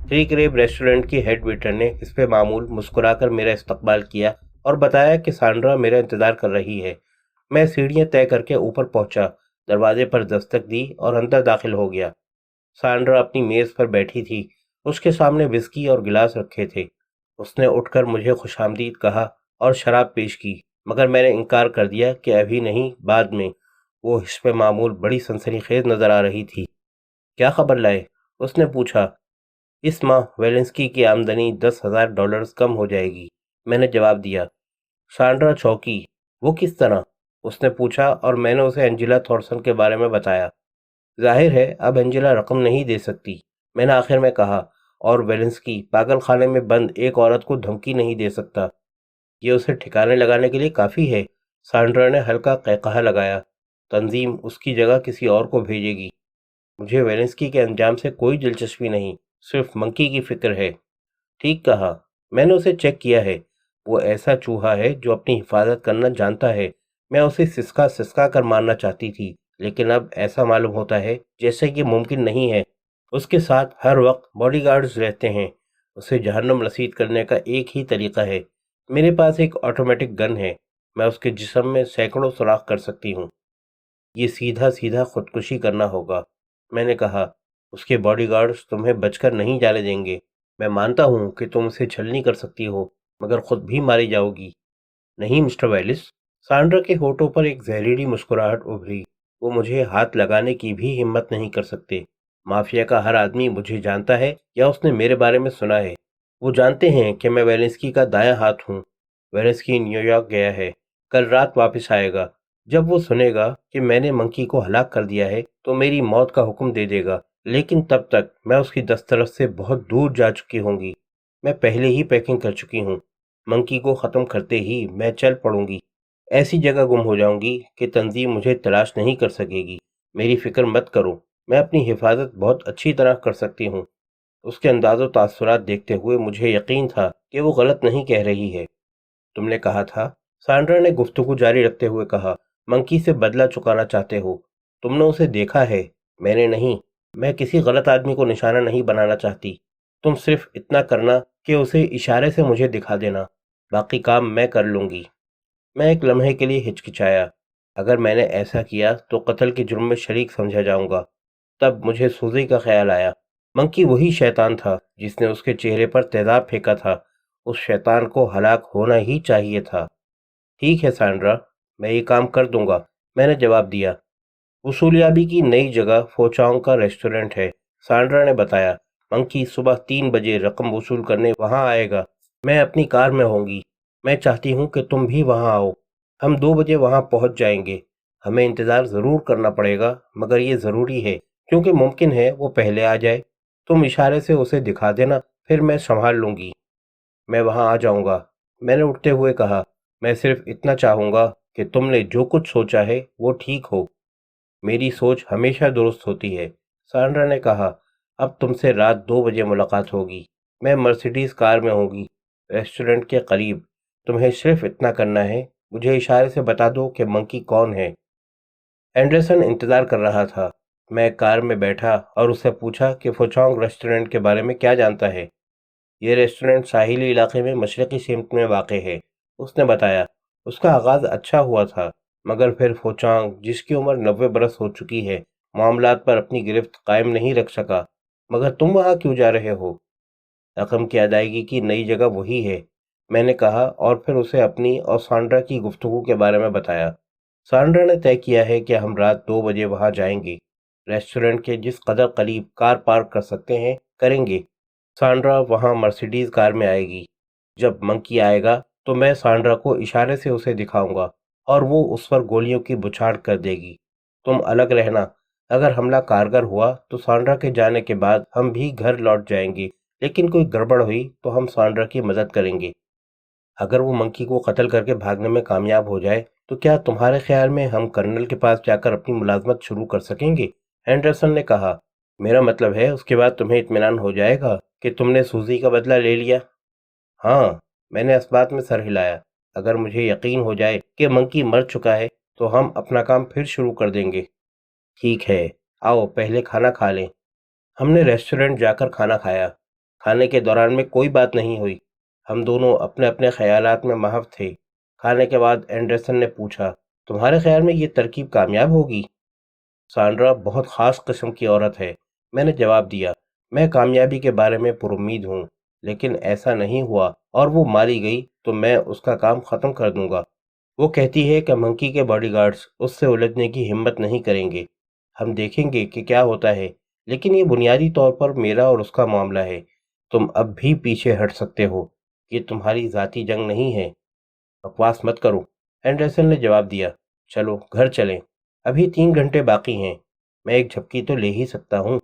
Three करेब restaurant की head waiter ने इस पे मामूल मुस्कुराकर मेरा इस्तकबाल किया और बताया कि सांड्रा मेरा इंतजार कर रही है। मैं सीढ़ियां तय करके ऊपर पहुंचा, दरवाजे पर दस्तक दी और अंदर दाखिल हो गया। सांड्रा अपनी मेज पर बैठी थी। उसके सामने विस्की और गिलास रखे थे। उसने उठकर मुझे खुशामदीद कहा और शराब पेश की, मगर मैंने इनकार कर दिया कि अभी नहीं, बाद में। वो हिस्से मामूल बड़ी सनसनीखेज नजर आ रही थी। क्या खबर लाए? उसने पूछा। इस माह वेलेंस्की की आमदनी $10,000 कम हो जाएगी, मैंने जवाब दिया। सांड्रा चौंकी। वो किस तरह? उसने पूछा और मैंने उसे एंजेला थॉर्सन के बारे में बताया। जाहिर है अब एंजेला रकम नहीं दे सकती, मैंने आखिर में कहा, और वेलेंस्की पागल खाने में बंद एक औरत को धमकी नहीं दे सकता। ये उसे ठिकाने लगाने के लिए काफ़ी है। सांड्रा ने हल्का कहकहा लगाया। तंजीम उसकी जगह किसी और को भेजेगी। मुझे वेलेंस्की के अंजाम से कोई दिलचस्पी नहीं, सिर्फ मंकी की फिक्र है। ठीक कहा। मैंने उसे चेक किया है। वो ऐसा चूहा है जो अपनी हिफाजत करना जानता है। मैं उसे सिसका सिसका कर मारना चाहती थी, लेकिन अब ऐसा मालूम होता है जैसे कि मुमकिन नहीं है। उसके साथ हर वक्त बॉडीगार्ड्स रहते हैं। उसे जहन्नुम रसीद करने का एक ही तरीका है। मेरे पास एक ऑटोमेटिक गन है। मैं उसके जिस्म में सैकड़ों सुराख कर सकती हूँ। ये सीधा सीधा खुदकुशी करना होगा, मैंने कहा। उसके बॉडीगार्ड्स तुम्हें बचकर नहीं जाने देंगे। मैं मानता हूँ कि तुम उसे छलनी कर सकती हो, मगर खुद भी मारी जाओगी। नहीं मिस्टर वेलिस। सांड्रा के होठों पर एक जहरीली मुस्कुराहट उभरी। वो मुझे हाथ लगाने की भी हिम्मत नहीं कर सकते। माफिया का हर आदमी मुझे जानता है या उसने मेरे बारे में सुना है। वो जानते हैं कि मैं वेलेंस्की का दायां हाथ हूँ। वेलेंस्की न्यूयॉर्क गया है, कल रात वापस आएगा। जब वो सुनेगा कि मैंने मंकी को हलाक कर दिया है तो मेरी मौत का हुक्म दे देगा, लेकिन तब तक मैं उसकी दस्तरस से बहुत दूर जा चुकी होंगी। मैं पहले ही पैकिंग कर चुकी हूँ। मंकी को ख़त्म करते ही मैं चल पड़ूंगी। ऐसी जगह गुम हो जाऊंगी कि तंजीम मुझे तलाश नहीं कर सकेगी। मेरी फिक्र मत करो, मैं अपनी हिफाजत बहुत अच्छी तरह कर सकती हूँ। उसके अंदाज़ो तासुरात देखते हुए मुझे यकीन था कि वो गलत नहीं कह रही है। तुमने कहा था, सांड्रा ने गुफ्तगू जारी रखते हुए कहा, मंकी से बदला चुकाना चाहते हो। तुमने उसे देखा है, मैंने नहीं। मैं किसी गलत आदमी को निशाना नहीं बनाना चाहती। तुम सिर्फ इतना करना कि उसे इशारे से मुझे दिखा देना। बाकी काम मैं कर लूंगी। मैं एक लम्हे के लिए हिचकिचाया। अगर मैंने ऐसा किया तो कत्ल के जुर्म में शरीक समझा जाऊंगा। तब मुझे सूजी का ख्याल आया। मंकी वही शैतान था जिसने उसके चेहरे पर तेजाब फेंका था। उस शैतान को हलाक होना ही चाहिए था। ठीक है सांड्रा, मैं ये काम कर दूंगा, मैंने जवाब दिया। वसूलियाबी की नई जगह फोचांग का रेस्टोरेंट है, सांड्रा ने बताया। मंकी सुबह 3 बजे रकम वसूल करने वहां आएगा। मैं अपनी कार में होंगी। मैं चाहती हूँ कि तुम भी वहां आओ। हम 2 बजे वहां पहुंच जाएंगे। हमें इंतज़ार ज़रूर करना पड़ेगा, मगर ये ज़रूरी है क्योंकि मुमकिन है वो पहले आ जाए। तुम इशारे से उसे दिखा देना, फिर मैं संभाल लूंगी। मैं वहां आ जाऊंगा, मैंने उठते हुए कहा। मैं सिर्फ इतना चाहूंगा कि तुमने जो कुछ सोचा है वो ठीक हो। मेरी सोच हमेशा दुरुस्त होती है, सांड्रा ने कहा। अब तुमसे रात 2 बजे मुलाकात होगी। मैं मर्सिडीज कार में होगी, रेस्टोरेंट के करीब। तुम्हें सिर्फ इतना करना है, मुझे इशारे से बता दो कि मंकी कौन है। एंडरसन इंतजार कर रहा था। मैं कार में बैठा और उससे पूछा कि फोचोंग रेस्टोरेंट के बारे में क्या जानता है। ये रेस्टोरेंट साहिली इलाके में मशरकी सिमत में वाक़ है, उसने बताया। उसका आगाज़ अच्छा हुआ था, मगर फिर फोचांग, जिसकी उम्र 90 बरस हो चुकी है, मामलात पर अपनी गिरफ्त कायम नहीं रख सका। मगर तुम वहाँ क्यों जा रहे हो? रकम की अदायगी की नई जगह वही है, मैंने कहा, और फिर उसे अपनी और सांड्रा की गुफ्तगू के बारे में बताया। सांड्रा ने तय किया है कि हम रात 2 बजे वहाँ जाएंगे। रेस्टोरेंट के जिस कदर करीब कार पार्क कर सकते हैं करेंगे। सांड्रा वहाँ मर्सिडीज कार में आएगी। जब मंकी आएगा तो मैं सांड्रा को इशारे से उसे दिखाऊंगा और वो उस पर गोलियों की बुछाड़ कर देगी। तुम अलग रहना। अगर हमला कारगर हुआ तो सांड्रा के जाने के बाद हम भी घर लौट जाएंगे, लेकिन कोई गड़बड़ हुई तो हम सांड्रा की मदद करेंगे। अगर वो मंकी को कत्ल करके भागने में कामयाब हो जाए तो क्या तुम्हारे ख्याल में हम कर्नल के पास जाकर अपनी मुलाजमत शुरू कर सकेंगे? एंडरसन ने कहा। मेरा मतलब है उसके बाद तुम्हें इत्मीनान हो जाएगा कि तुमने सूजी का बदला ले लिया। हाँ, मैंने इस बात में सर हिलाया। अगर मुझे यकीन हो जाए कि मंकी मर चुका है तो हम अपना काम फिर शुरू कर देंगे। ठीक है, आओ पहले खाना खा लें। हमने रेस्टोरेंट जाकर खाना खाया। کھانے کے دوران میں کوئی بات نہیں ہوئی، ہم دونوں اپنے اپنے خیالات میں محو تھے۔ کھانے کے بعد اینڈرسن نے پوچھا، تمہارے خیال میں یہ ترکیب کامیاب ہوگی؟ سانڈرا بہت خاص قسم کی عورت ہے، میں نے جواب دیا۔ میں کامیابی کے بارے میں پر امید ہوں، لیکن ایسا نہیں ہوا اور وہ ماری گئی تو میں اس کا کام ختم کر دوں گا۔ وہ کہتی ہے کہ منکی کے باڈی گارڈز اس سے الجھنے کی ہمت نہیں کریں گے۔ ہم دیکھیں گے کہ کیا ہوتا ہے، لیکن یہ بنیادی طور پر میرا اور اس کا معاملہ ہے۔ تم اب بھی پیچھے ہٹ سکتے ہو، یہ تمہاری ذاتی جنگ نہیں ہے۔ بکواس مت کرو، اینڈرسن نے جواب دیا۔ چلو گھر چلیں، ابھی 3 گھنٹے باقی ہیں، میں ایک جھپکی تو لے ہی سکتا ہوں۔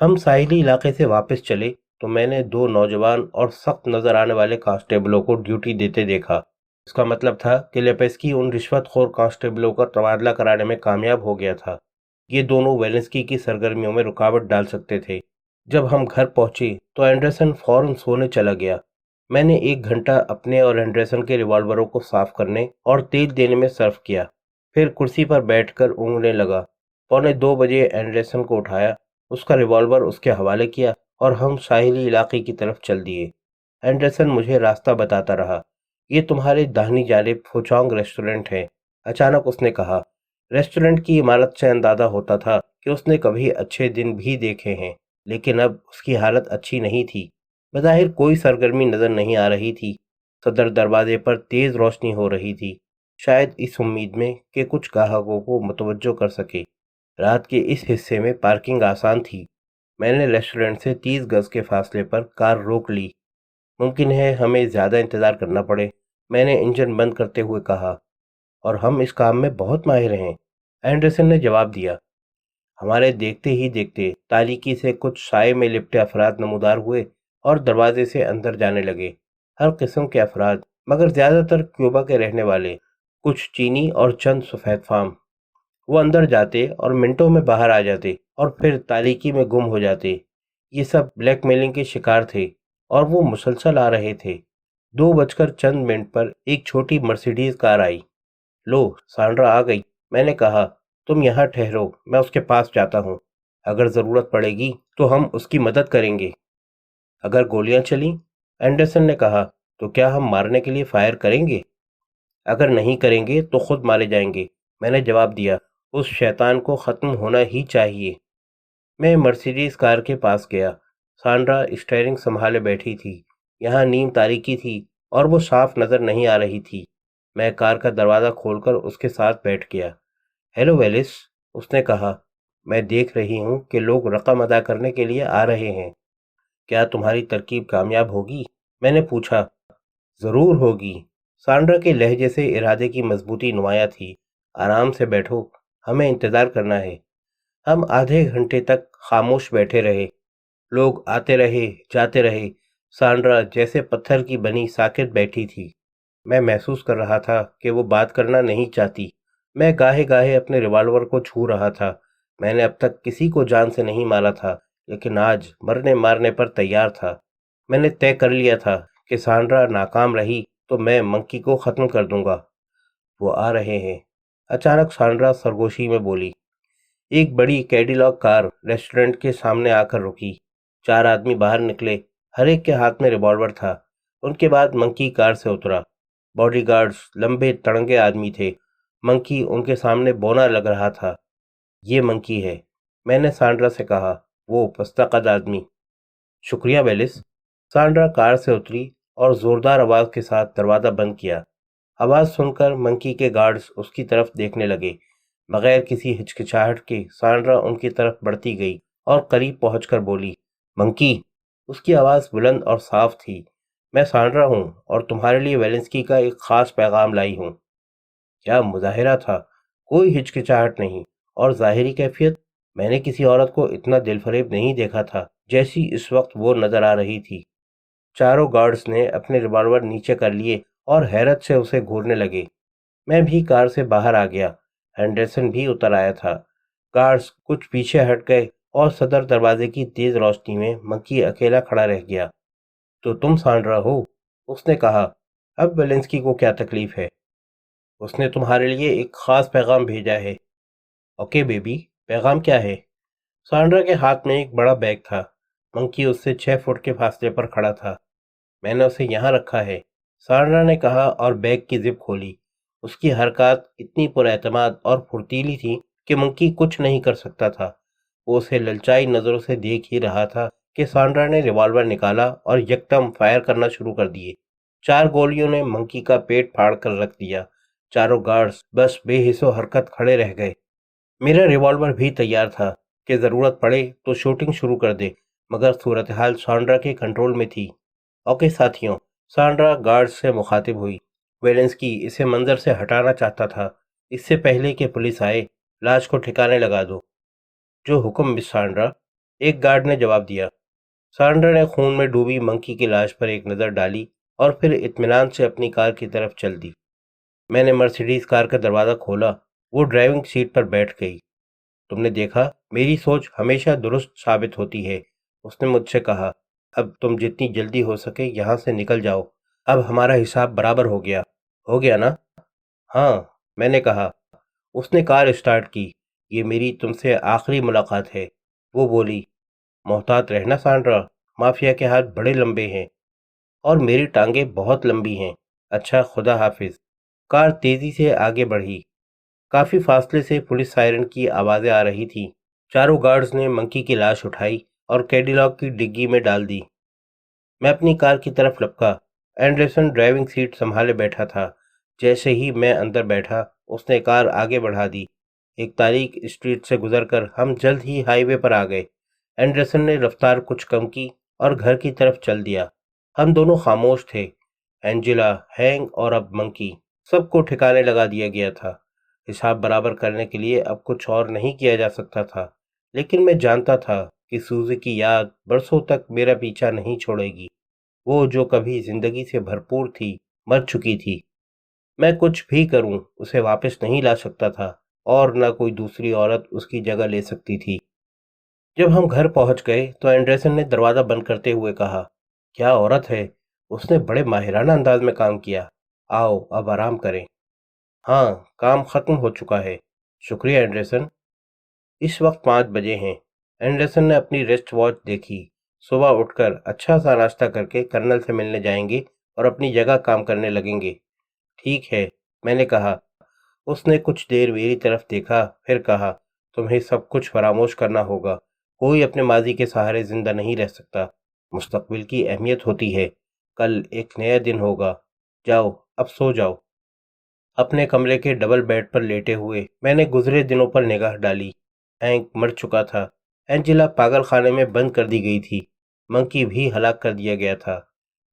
ہم ساحلی علاقے سے واپس چلے تو میں نے 2 نوجوان اور سخت نظر آنے والے کانسٹیبلوں کو ڈیوٹی دیتے دیکھا۔ اس کا مطلب تھا کہ لیپسکی ان رشوت خور کانسٹیبلوں کا تبادلہ کرانے میں کامیاب ہو گیا تھا۔ یہ دونوں ویلنسکی کی سرگرمیوں میں رکاوٹ ڈال سکتے تھے۔ جب ہم گھر پہنچے تو اینڈرسن فوراً سونے چلا گیا۔ میں نے 1 گھنٹہ اپنے اور اینڈرسن کے ریوالوروں کو صاف کرنے اور تیل دینے میں صرف کیا، پھر کرسی پر بیٹھ کر اونگنے لگا۔ 1:45 اینڈرسن کو اٹھایا، اس کا ریوالور اس کے حوالے کیا اور ہم ساحلی علاقے کی طرف چل دیے۔ اینڈرسن مجھے راستہ بتاتا رہا۔ یہ تمہارے داہنی جانب فوچانگ ریسٹورنٹ ہے، اچانک اس نے کہا۔ ریسٹورنٹ کی عمارت سے اندازہ ہوتا تھا کہ اس نے کبھی اچھے دن بھی دیکھے ہیں، لیکن اب اس کی حالت اچھی نہیں تھی۔ بظاہر کوئی سرگرمی نظر نہیں آ رہی تھی۔ صدر دروازے پر تیز روشنی ہو رہی تھی، شاید اس امید میں کہ کچھ گاہکوں کو متوجہ کر سکے۔ رات کے اس حصے میں پارکنگ آسان تھی۔ میں نے ریسٹورنٹ سے 30 گز کے فاصلے پر کار روک لی۔ ممکن ہے ہمیں زیادہ انتظار کرنا پڑے، میں نے انجن بند کرتے ہوئے کہا، اور ہم اس کام میں بہت ماہر ہیں، اینڈرسن نے جواب دیا۔ ہمارے دیکھتے ہی دیکھتے تاریکی سے کچھ سائے میں لپٹے افراد نمودار ہوئے اور دروازے سے اندر جانے لگے۔ ہر قسم کے افراد، مگر زیادہ تر کیوبا کے رہنے والے، کچھ چینی اور چند سفید فام۔ وہ اندر جاتے اور منٹوں میں باہر آ جاتے اور پھر تاریکی میں گم ہو جاتے۔ یہ سب بلیک میلنگ کے شکار تھے اور وہ مسلسل آ رہے تھے۔ 2:02 پر ایک چھوٹی مرسیڈیز کار آئی۔ لو، سانڈرا آ گئی، میں نے کہا۔ تم یہاں ٹھہرو، میں اس کے پاس جاتا ہوں، اگر ضرورت پڑے گی تو ہم اس کی مدد کریں گے۔ اگر گولیاں چلیں، اینڈرسن نے کہا، تو کیا ہم مارنے کے لیے فائر کریں گے؟ اگر نہیں کریں گے تو خود مارے جائیں گے، میں نے جواب دیا۔ اس شیطان کو ختم ہونا ہی چاہیے۔ میں مرسیڈیز کار کے پاس گیا۔ سانڈرا اسٹیئرنگ سنبھالے بیٹھی تھی۔ یہاں نیم تاریکی تھی اور وہ صاف نظر نہیں آ رہی تھی۔ میں کار کا دروازہ کھول کر اس کے ساتھ بیٹھ گیا۔ ہیلو ویلس، اس نے کہا، میں دیکھ رہی ہوں کہ لوگ رقم ادا کرنے کے لیے آ رہے ہیں۔ کیا تمہاری ترکیب کامیاب ہوگی؟ میں نے پوچھا۔ ضرور ہوگی۔ سانڈرا کے لہجے سے ارادے کی مضبوطی نمایاں تھی۔ آرام سے بیٹھو، ہمیں انتظار کرنا ہے۔ ہم آدھے گھنٹے تک خاموش بیٹھے رہے۔ لوگ آتے رہے، جاتے رہے۔ سانڈرا جیسے پتھر کی بنی ساکت بیٹھی تھی۔ میں محسوس کر رہا تھا کہ وہ بات کرنا نہیں چاہتی۔ میں گاہے گاہے اپنے ریوالور کو چھو رہا تھا۔ میں نے اب تک کسی کو جان سے نہیں مارا تھا، لیکن آج مرنے مارنے پر تیار تھا۔ میں نے طے کر لیا تھا کہ سانڈرا ناکام رہی تو میں منکی کو ختم کر دوں گا۔ وہ آ رہے ہیں، اچانک سانڈرا سرگوشی میں بولی۔ ایک بڑی کیڈیلاک کار ریسٹورنٹ کے سامنے آ کر رکی۔ 4 آدمی باہر نکلے، ہر ایک کے ہاتھ میں ریوالور تھا۔ ان کے بعد منکی کار سے اترا۔ باڈی گارڈز لمبے تڑنگے آدمی تھے۔ منکی ان کے سامنے بونا لگ رہا تھا۔ یہ منکی ہے، میں نے سانڈرا سے کہا، وہ پستہ قد آدمی۔ شکریہ ویلس۔ سانڈرا کار سے اتری اور زوردار آواز کے ساتھ دروازہ بند کیا۔ آواز سن کر منکی کے گارڈز اس کی طرف دیکھنے لگے۔ بغیر کسی ہچکچاہٹ کے سانڈرا ان کی طرف بڑھتی گئی اور قریب پہنچ کر بولی، منکی۔ اس کی آواز بلند اور صاف تھی۔ میں سانڈرا ہوں اور تمہارے لیے ویلنسکی کا ایک خاص پیغام لائی ہوں۔ کیا مظاہرہ تھا! کوئی ہچکچاہٹ نہیں، اور ظاہری کیفیت! میں نے کسی عورت کو اتنا دل فریب نہیں دیکھا تھا جیسی اس وقت وہ نظر آ رہی تھی۔ چاروں گارڈز نے اپنے ریوالور نیچے کر لیے اور حیرت سے اسے گھورنے لگے۔ میں بھی کار سے باہر آ گیا۔ اینڈرسن بھی اتر آیا تھا۔ گارڈز کچھ پیچھے ہٹ گئے اور صدر دروازے کی تیز روشنی میں منکی اکیلا کھڑا رہ گیا۔ تو تم سانڈرا ہو؟ اس نے کہا۔ اب ویلنسکی کو کیا تکلیف ہے؟ اس نے تمہارے لیے ایک خاص پیغام بھیجا ہے۔ اوکے بیبی، پیغام کیا ہے؟ سانڈرا کے ہاتھ میں ایک بڑا بیگ تھا۔ मंकी उससे 6 फुट के फासले पर खड़ा था। मैंने उसे यहाँ रखा है, सांड्रा ने कहा और बैग की जिप खोली। उसकी हरकत इतनी पुरएतमाद और फुर्तीली थी कि मंकी कुछ नहीं कर सकता था। वो उसे ललचाई नजरों से देख ही रहा था कि सांड्रा ने रिवॉल्वर निकाला और यकदम फायर करना शुरू कर दिए। 4 गोलियों ने मंकी का पेट फाड़ कर रख दिया। चारों गार्ड्स बस बेहिस्सो हरकत खड़े रह गए। मेरा रिवॉल्वर भी तैयार था कि ज़रूरत पड़े तो शूटिंग शुरू कर दे, मगर सूरत हाल सांड्रा के कंट्रोल में थी। ओके साथियों, सांड्रा गार्ड से मुखातिब हुई। वेलेंस्की इसे मंजर से हटाना चाहता था। इससे पहले कि पुलिस आए, लाश को ठिकाने लगा दो। जो हुक्म मिस सांड्रा, एक गार्ड ने जवाब दिया। सांड्रा ने खून में डूबी मंकी की लाश पर एक नज़र डाली और फिर इत्मीनान से अपनी कार की तरफ चल दी। मैंने मर्सिडीज कार का दरवाज़ा खोला। वो ड्राइविंग सीट पर बैठ गई। तुमने देखा, मेरी सोच हमेशा दुरुस्त साबित होती है, उसने मुझसे कहा। अब तुम जितनी जल्दी हो सके यहाँ से निकल जाओ। अब हमारा हिसाब बराबर हो गया। हो गया ना? हाँ, मैंने कहा। उसने कार स्टार्ट की। ये मेरी तुमसे आखिरी मुलाकात है, वो बोली। मोहतात रहना सांड्रा, माफिया के हाथ बड़े लंबे हैं और मेरी टांगें बहुत लंबी हैं। अच्छा, खुदा हाफिज। कार तेजी से आगे बढ़ी। काफी फासले से पुलिस सायरन की आवाजें आ रही थी। चारों गार्ड्स ने मंकी की लाश उठाई और कैडिलॉक की डिग्गी में डाल दी। मैं अपनी कार की तरफ लपका। एंडरसन ड्राइविंग सीट संभाले बैठा था। जैसे ही मैं अंदर बैठा, उसने कार आगे बढ़ा दी। एक तारीख स्ट्रीट से गुजरकर हम जल्द ही हाईवे पर आ गए। एंडरसन ने रफ्तार कुछ कम की और घर की तरफ चल दिया। हम दोनों खामोश थे। एंजेला, हैंग और अब मंकी, सबको ठिकाने लगा दिया गया था। हिसाब बराबर करने के लिए अब कुछ और नहीं किया जा सकता था, लेकिन मैं जानता था कि सूजी की याद बरसों तक मेरा पीछा नहीं छोड़ेगी। वो जो कभी जिंदगी से भरपूर थी, मर चुकी थी। मैं कुछ भी करूं, उसे वापस नहीं ला सकता था और न कोई दूसरी औरत उसकी जगह ले सकती थी। जब हम घर पहुंच गए तो एंडरसन ने दरवाज़ा बंद करते हुए कहा, क्या औरत है, उसने बड़े माहिराना अंदाज में काम किया। आओ अब आराम करें। हाँ, काम खत्म हो चुका है। शुक्रिया एंडरसन। इस वक्त 5 बजे हैं। एंडरसन ने अपनी रिस्ट वॉच देखी। सुबह उठकर अच्छा सा नाश्ता करके कर्नल से मिलने जाएंगे और अपनी जगह काम करने लगेंगे। ठीक है, मैंने कहा। उसने कुछ देर मेरी तरफ देखा, फिर कहा, तुम्हें सब कुछ फरामोश करना होगा। कोई अपने माजी के सहारे जिंदा नहीं रह सकता। मुस्तकबिल की अहमियत होती है। कल एक नया दिन होगा। जाओ, अब सो जाओ। अपने कमरे के डबल बेड पर लेटे हुए मैंने गुजरे दिनों पर निगाह डाली। हैंक मर चुका था। एंजेला पागल खाने में बंद कर दी गई थी। मंकी भी हलाक कर दिया गया था।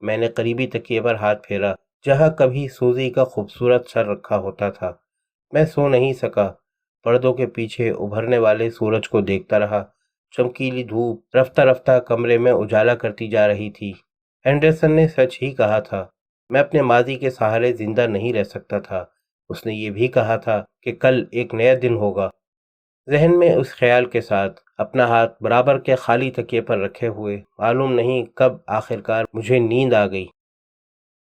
मैंने करीबी तकिए पर हाथ फेरा जहां कभी सूजी का खूबसूरत सर रखा होता था। मैं सो नहीं सका। पर्दों के पीछे उभरने वाले सूरज को देखता रहा। चमकीली धूप रफ्ता रफ्ता कमरे में उजाला करती जा रही थी। एंडरसन ने सच ही कहा था। मैं अपने माजी के सहारे जिंदा नहीं रह सकता था। उसने ये भी कहा था कि कल एक नया दिन होगा। जहन में उस ख्याल के साथ अपना हाथ बराबर के खाली तकिए पर रखे हुए मालूम नहीं कब आखिरकार मुझे नींद आ गई।